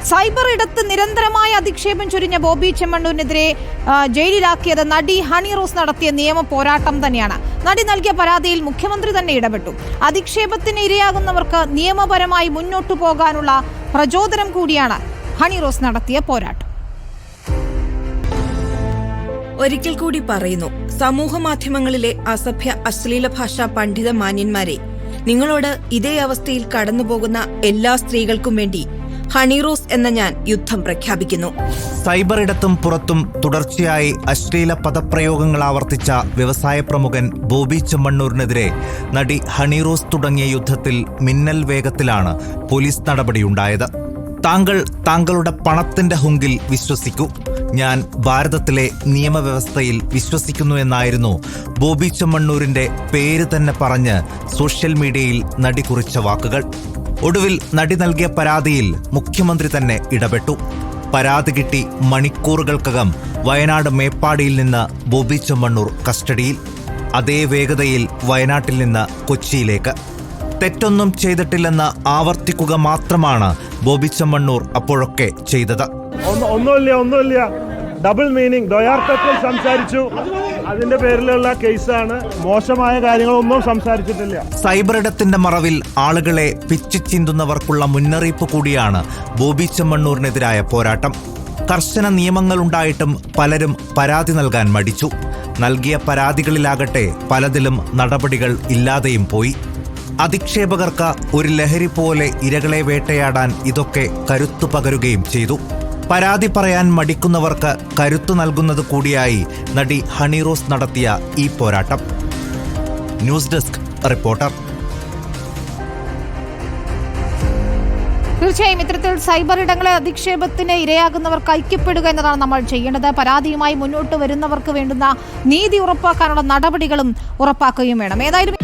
Cyber ഇടത്ത് നിരന്തരമായ അധിക്ഷേപം ചൊരിഞ്ഞ ബോബി ചെമ്മണ്ണൂരിനെതിരെ ജയിലിലാക്കിയത് നടി ഹണി റോസ് നടത്തിയ നിയമ പോരാട്ടം തന്നെയാണ്. നടി നൽകിയ പരാതിയിൽ മുഖ്യമന്ത്രി തന്നെ ഇടപെട്ടു. അധിക്ഷേപത്തിന് ഇരയാകുന്നവർക്ക് നിയമപരമായി മുന്നോട്ടു പോകാനുള്ള പ്രചോദനം കൂടിയാണ് ഹണി റോസ് നടത്തിയ പോരാട്ടം. ഒരിക്കൽ കൂടി പറയുന്നു, സമൂഹ മാധ്യമങ്ങളിലെ അസഭ്യ അശ്ലീല ഭാഷ പണ്ഡിത മാന്യന്മാരെ, നിങ്ങളോട് ഇതേ അവസ്ഥയിൽ കടന്നുപോകുന്ന എല്ലാ സ്ത്രീകൾക്കും വേണ്ടി ഹണി റോസ് എന്ന ഞാൻ യുദ്ധം പ്രഖ്യാപിക്കുന്നു. സൈബർ ഇടത്തും പുറത്തും തുടർച്ചയായി അശ്ലീല പദപ്രയോഗങ്ങൾ ആവർത്തിച്ച വ്യവസായ പ്രമുഖൻ ബോബി ചെമ്മണ്ണൂരിനെതിരെ നടി ഹണി റോസ് തുടങ്ങിയ യുദ്ധത്തിൽ മിന്നൽ വേഗത്തിലാണ് പോലീസ് നടപടിയുണ്ടായത്. താങ്കളുടെ പണത്തിന്റെ ഹുങ്കിൽ വിശ്വസിക്കൂ, ഞാൻ ഭാരതത്തിലെ നിയമവ്യവസ്ഥയിൽ വിശ്വസിക്കുന്നു എന്നായിരുന്നു ബോബി ചെമ്മണ്ണൂരിന്റെ പേര് തന്നെ പറഞ്ഞ് സോഷ്യൽ മീഡിയയിൽ നടി കുറിച്ച വാക്കുകൾ. ഒടുവിൽ നടി നൽകിയ പരാതിയിൽ മുഖ്യമന്ത്രി തന്നെ ഇടപെട്ടു. പരാതി കിട്ടി മണിക്കൂറുകൾക്കകം വയനാട് മേപ്പാടിയിൽ നിന്ന് ബോബി ചെമ്മണ്ണൂർ കസ്റ്റഡിയിൽ. അതേ വേഗതയിൽ വയനാട്ടിൽ നിന്ന് കൊച്ചിയിലേക്ക്. തെറ്റൊന്നും ചെയ്തിട്ടില്ലെന്ന് ആവർത്തിക്കുക മാത്രമാണ് ബോബി ചെമ്മണ്ണൂർ അപ്പോഴൊക്കെ ചെയ്തത്. ഒന്നുമില്ല ഡബിൾ മീനിങ് ദ്വയാർത്ഥത്തിൽ സംസാരിച്ചു. അതിന്റെ പേരിലുള്ള കേസാണ്. മോശമായ കാര്യങ്ങളൊന്നും സംസാരിച്ചിട്ടില്ല. സൈബർ ഇടത്തിന്റെ മറവിൽ ആളുകളെ പിച്ചി ചിന്തുന്നവർക്കുള്ള മുന്നറിയിപ്പ് കൂടിയാണ് ബോബി ചെമ്മണ്ണൂരിനെതിരായ പോരാട്ടം. കർശന നിയമങ്ങളുണ്ടായിട്ടും പലരും പരാതി നൽകാൻ മടിച്ചു. നൽകിയ പരാതികളിലാകട്ടെ പലതിലും നടപടികൾ ഇല്ലാതെയും പോയി. അധിക്ഷേപകർക്ക് ഒരു ലഹരി പോലെ ഇരകളെ വേട്ടയാടാൻ ഇതൊക്കെ കരുത്തു പകരുകയും ചെയ്തു. പരാതി പറയാൻ മടിക്കുന്നവർക്ക് കരുത്തു നൽകുന്നത് കൂടിയായി നടി ഹണി റോസ് നടത്തിയ ഈ പോരാട്ടം. News desk reporter. തീർച്ചയായും ഇത്തരത്തിൽ സൈബർ ഇടങ്ങളെ അധിക്ഷേപത്തിന് ഇരയാകുന്നവർക്ക് ഐക്യപ്പെടുക എന്നതാണ് നമ്മൾ ചെയ്യേണ്ടത്. പരാതിയുമായി മുന്നോട്ട് വരുന്നവർക്ക് വേണ്ടുന്ന നീതി ഉറപ്പാക്കാനുള്ള നടപടികളും ഉറപ്പാക്കുകയും വേണം. ഏതായാലും